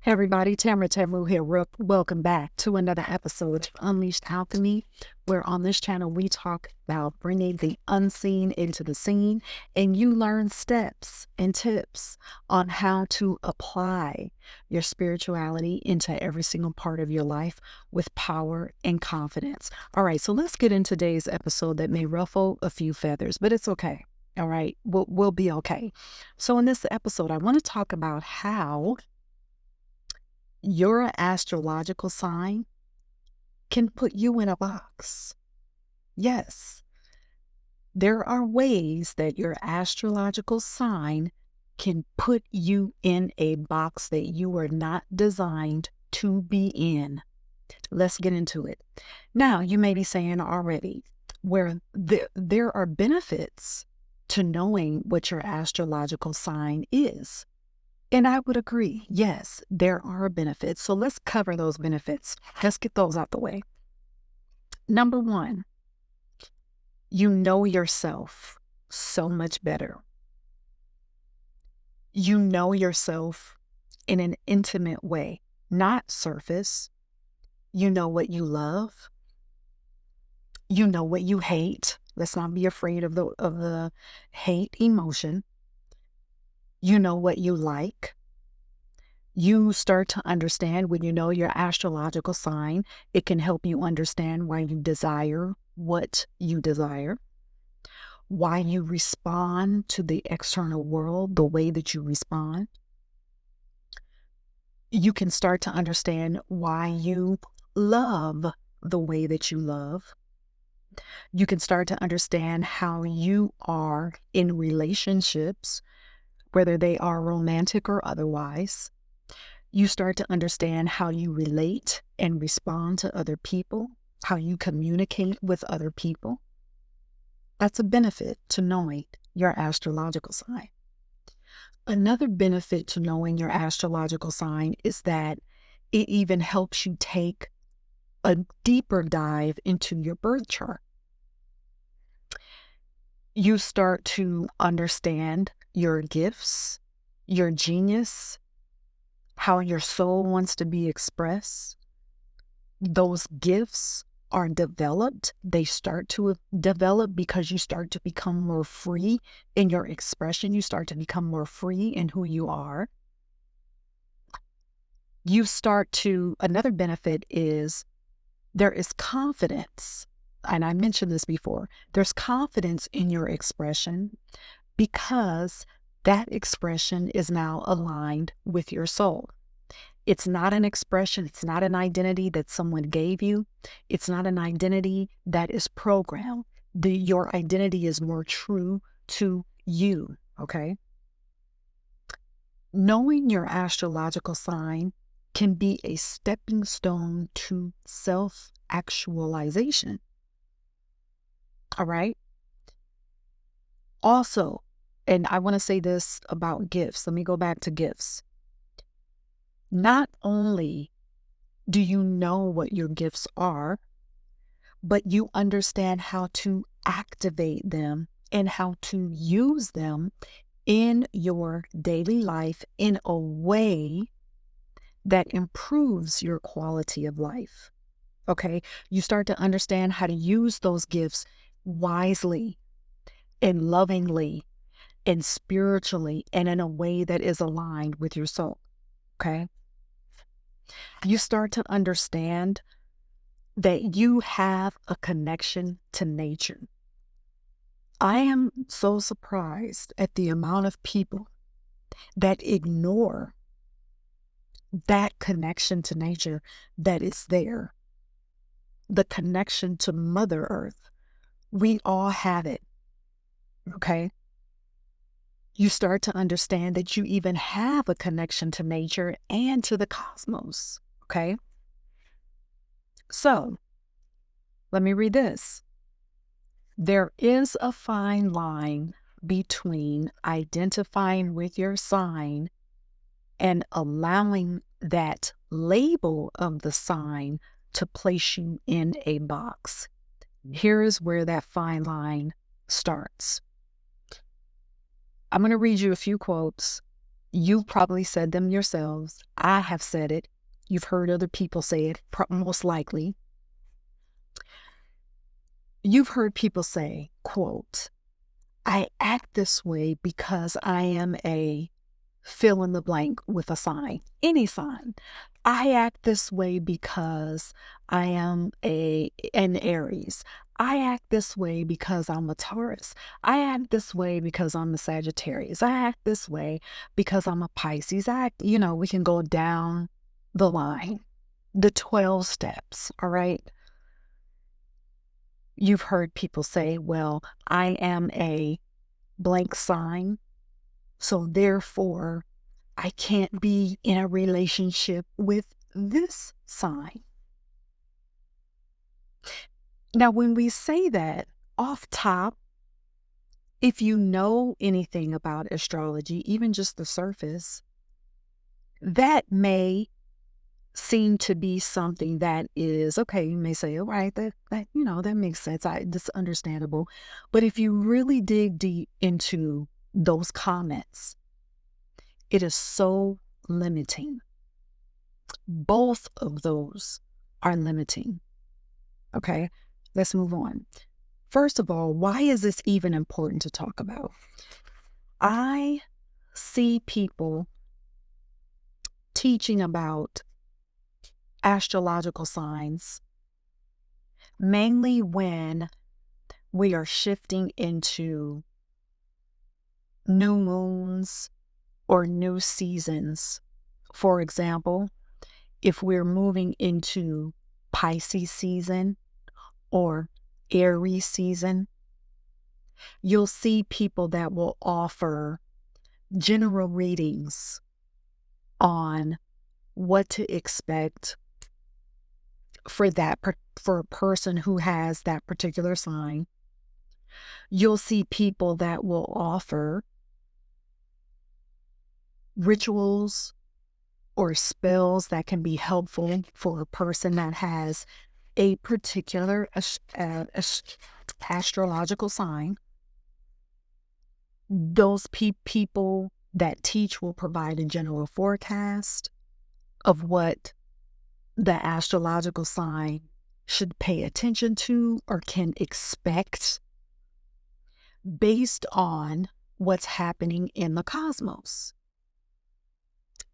Hey everybody, Tamara Tamu here. Welcome back to another episode of Unleashed Alchemy, where on this channel we talk about bringing the unseen into the seen, and you learn steps and tips on how to apply your spirituality into every single part of your life with power and confidence. All right, so let's get into today's episode that may ruffle a few feathers, but it's okay. All right, we'll be okay. So in this episode, I want to talk about how your astrological sign can put you in a box. Yes, there are ways that your astrological sign can put you in a box that you are not designed to be in. Let's get into it. Now, you may be saying already, where there are benefits to knowing what your astrological sign is. And I would agree, yes, there are benefits. So let's cover those benefits. Let's get those out the way. Number one, you know yourself so much better. You know yourself in an intimate way, not surface. You know what you love. You know what you hate. Let's not be afraid of the hate emotion. You know what you like. You start to understand when you know your astrological sign, it can help you understand why you desire what you desire, why you respond to the external world the way that you respond. You can start to understand why you love the way that you love. You can start to understand how you are in relationships, whether they are romantic or otherwise. You start to understand how you relate and respond to other people, how you communicate with other people. That's a benefit to knowing your astrological sign. Another benefit to knowing your astrological sign is that it even helps you take a deeper dive into your birth chart. You start to understand your gifts, your genius, how your soul wants to be expressed. Those gifts are developed. They start to develop because you start to become more free in your expression. You start to become more free in who you are. Another benefit is there is confidence. And I mentioned this before. There's confidence in your expression because that expression is now aligned with your soul. It's not an expression. It's not an identity that someone gave you. It's not an identity that is programmed. Your identity is more true to you, okay? Knowing your astrological sign can be a stepping stone to self-actualization, all right? Also, and I want to say this about gifts. Let me go back to gifts. Not only do you know what your gifts are, but you understand how to activate them and how to use them in your daily life in a way that improves your quality of life. Okay? You start to understand how to use those gifts wisely and lovingly and spiritually and in a way that is aligned with your soul. Okay? You start to understand that you have a connection to nature. I am so surprised at the amount of people that ignore that connection to nature that is there. The connection to Mother Earth. We all have it, okay? You start to understand that you even have a connection to nature and to the cosmos, okay? So, let me read this. There is a fine line between identifying with your sign and allowing that label of the sign to place you in a box. Here is where that fine line starts. I'm going to read you a few quotes You've probably said them yourselves. I have said it. You've heard other people say it, most likely. You've heard people say, quote, I act this way because I am a fill in the blank with a sign, any sign. I act this way because I am an Aries. I act this way because I'm a Taurus. I act this way because I'm a Sagittarius. I act this way because I'm a Pisces. We can go down the line, the 12 steps, all right? You've heard people say, well, I am a blank sign, so therefore I can't be in a relationship with this sign. Now, when we say that off top, if you know anything about astrology, even just the surface, that may seem to be something that is okay. You may say, all right, that makes sense. That's understandable. But if you really dig deep into those comments, it is so limiting. Both of those are limiting. Okay, let's move on. First of all, why is this even important to talk about? I see people teaching about astrological signs mainly when we are shifting into new moons or new seasons. For example, if we're moving into Pisces season or Aries season, you'll see people that will offer general readings on what to expect for a person who has that particular sign. You'll see people that will offer rituals or spells that can be helpful for a person that has a particular astrological sign. Those people that teach will provide a general forecast of what the astrological sign should pay attention to or can expect based on what's happening in the cosmos.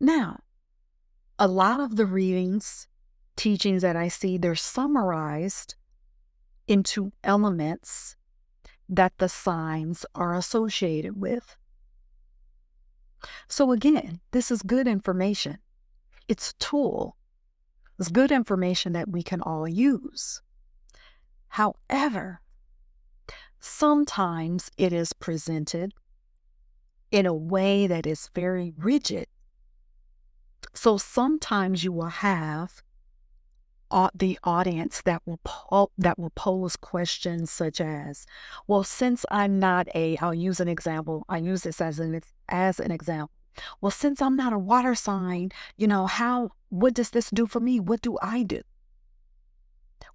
Now, a lot of the teachings that I see, they're summarized into elements that the signs are associated with. So again, this is good information. It's a tool. It's good information that we can all use. However, sometimes it is presented in a way that is very rigid. So sometimes you will have the audience that will pose questions such as, well, since I'm not I'll use an example. I use this as an example. Well, since I'm not a water sign, what does this do for me? What do I do?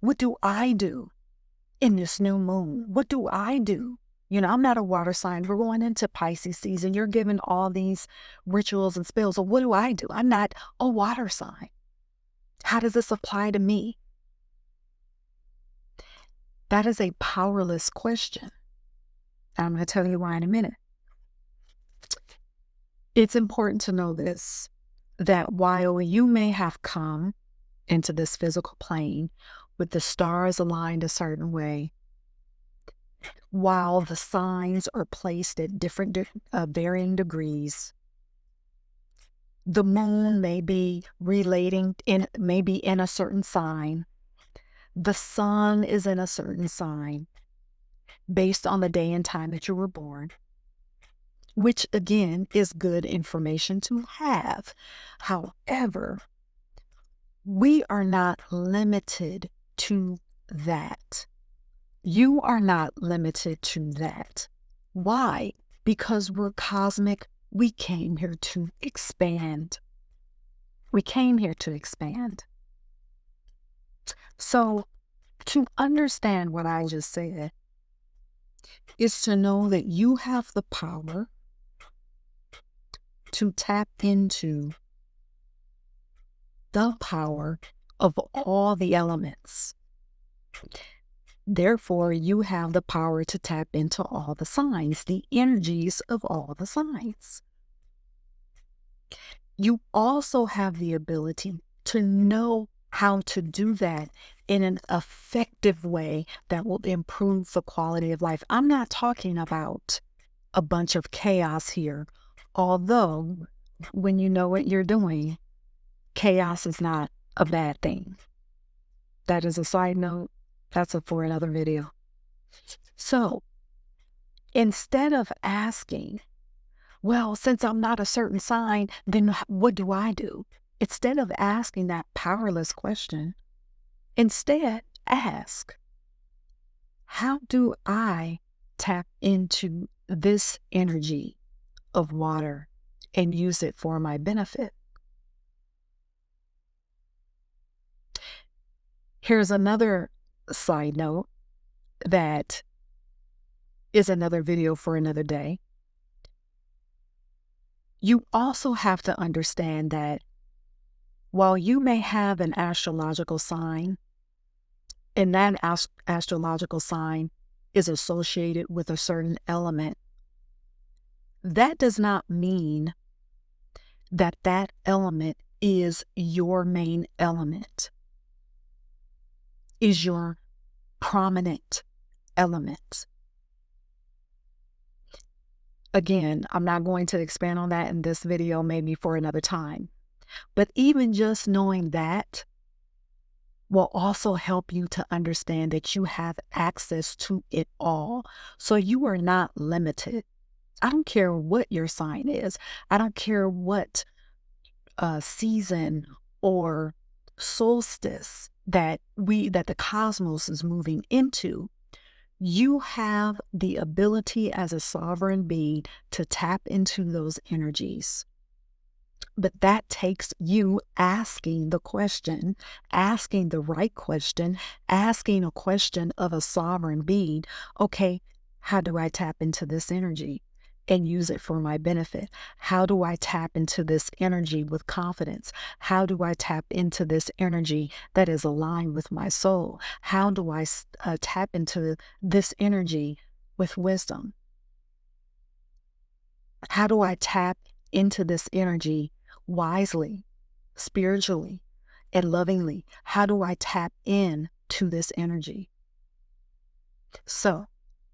What do I do in this new moon? What do I do? I'm not a water sign. We're going into Pisces season. You're giving all these rituals and spells. So what do I do? I'm not a water sign. How does this apply to me? That is a powerless question. I'm going to tell you why in a minute. It's important to know this, that while you may have come into this physical plane with the stars aligned a certain way, while the signs are placed at different varying degrees, the moon may be maybe in a certain sign. The sun is in a certain sign based on the day and time that you were born, which again is good information to have. However, we are not limited to that. You are not limited to that. Why? Because we're cosmic. We came here to expand. We came here to expand. So, to understand what I just said is to know that you have the power to tap into the power of all the elements. Therefore, you have the power to tap into all the signs, the energies of all the signs. You also have the ability to know how to do that in an effective way that will improve the quality of life. I'm not talking about a bunch of chaos here, although when you know what you're doing, chaos is not a bad thing. That is a side note. That's for another video. So instead of asking, well, since I'm not a certain sign, then what do I do? Instead of asking that powerless question, instead ask, how do I tap into this energy of water and use it for my benefit? Here's another side note that is another video for another day. You also have to understand that while you may have an astrological sign, and that astrological sign is associated with a certain element, that does not mean that that element is your main element, is your prominent element. Again, I'm not going to expand on that in this video, maybe for another time. But even just knowing that will also help you to understand that you have access to it all. So you are not limited. I don't care what your sign is. I don't care what season or solstice that the cosmos is moving into. You have the ability as a sovereign being to tap into those energies. But that takes you asking the question, asking the right question, asking a question of a sovereign being. Okay, how do I tap into this energy and use it for my benefit? How do I tap into this energy with confidence? How do I tap into this energy that is aligned with my soul? How do I tap into this energy with wisdom? How do I tap into this energy wisely, spiritually, and lovingly? How do I tap in to this energy? So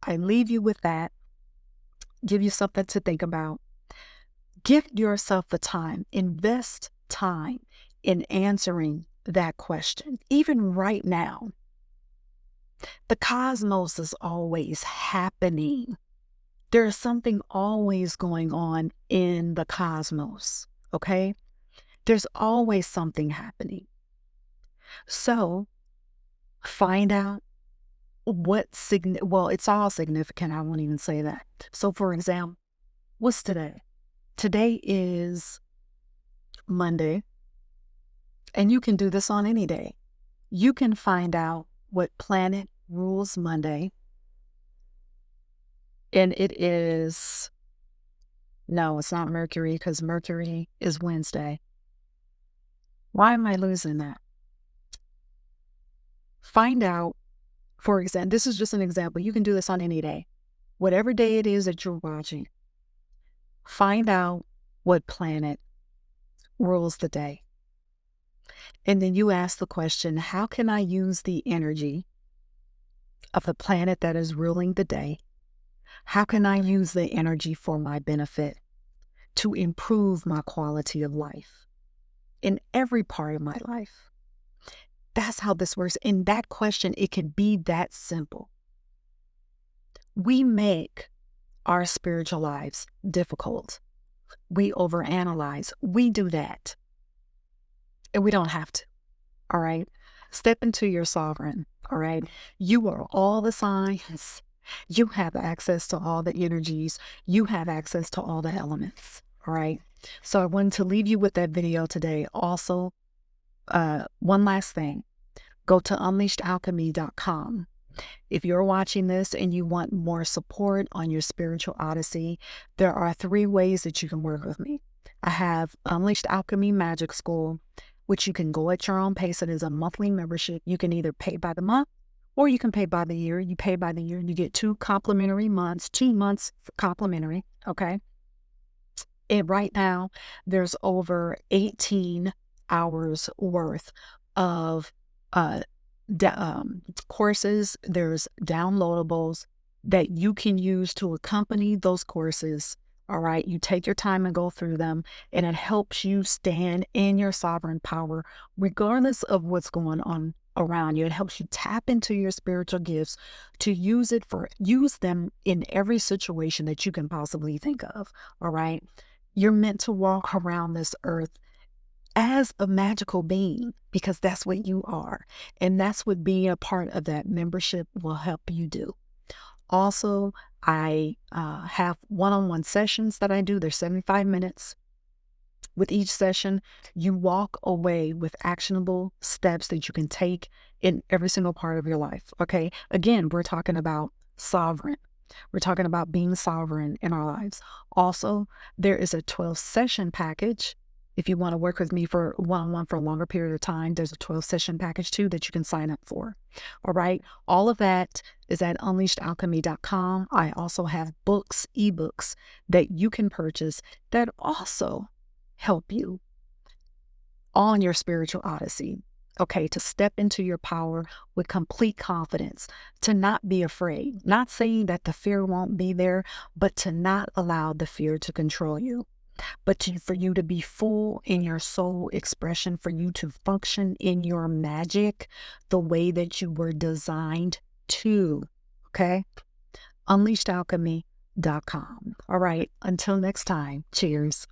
I leave you with that. Give you something to think about. Give yourself the time. Invest time in answering that question. Even right now, the cosmos is always happening. There's something always going on in the cosmos, okay? There's always something happening. So find out well, it's all significant. I won't even say that. So for example, what's today? Today is Monday, and you can do this on any day. You can find out what planet rules Monday, and it's not Mercury, because Mercury is Wednesday. Why am I losing that? Find out, for example, this is just an example. You can do this on any day. Whatever day it is that you're watching, find out what planet rules the day. And then you ask the question, how can I use the energy of the planet that is ruling the day? How can I use the energy for my benefit to improve my quality of life in every part of my life? That's how this works. In that question, it can be that simple. We make our spiritual lives difficult. We overanalyze. We do that. And we don't have to. All right? Step into your sovereign. All right? You are all the signs. You have access to all the energies. You have access to all the elements. All right? So I wanted to leave you with that video today. Also, one last thing. Go to unleashedalchemy.com. If you're watching this and you want more support on your spiritual odyssey, there are 3 ways that you can work with me. I have Unleashed Alchemy Magic School, which you can go at your own pace. It is a monthly membership. You can either pay by the month or you can pay by the year. You pay by the year, you get 2 complimentary months, 2 months complimentary. Okay. And right now, there's over 18 hours worth of uh, courses. There's downloadables that you can use to accompany those courses. All right. You take your time and go through them, and it helps you stand in your sovereign power, regardless of what's going on around you. It helps you tap into your spiritual gifts to use them in every situation that you can possibly think of. All right. You're meant to walk around this earth as a magical being, because that's what you are. And that's what being a part of that membership will help you do. Also, I have one-on-one sessions that I do. They're 75 minutes. With each session, you walk away with actionable steps that you can take in every single part of your life. Okay. Again, we're talking about sovereign. We're talking about being sovereign in our lives. Also, there is a 12-session package. If you want to work with me for one-on-one for a longer period of time, there's a 12-session package too that you can sign up for. All right. All of that is at unleashedalchemy.com. I also have books, ebooks that you can purchase that also help you on your spiritual odyssey. Okay, to step into your power with complete confidence, to not be afraid, not saying that the fear won't be there, but to not allow the fear to control you, but for you to be full in your soul expression, for you to function in your magic the way that you were designed to. Okay, unleashedalchemy.com. All right, until next time, cheers.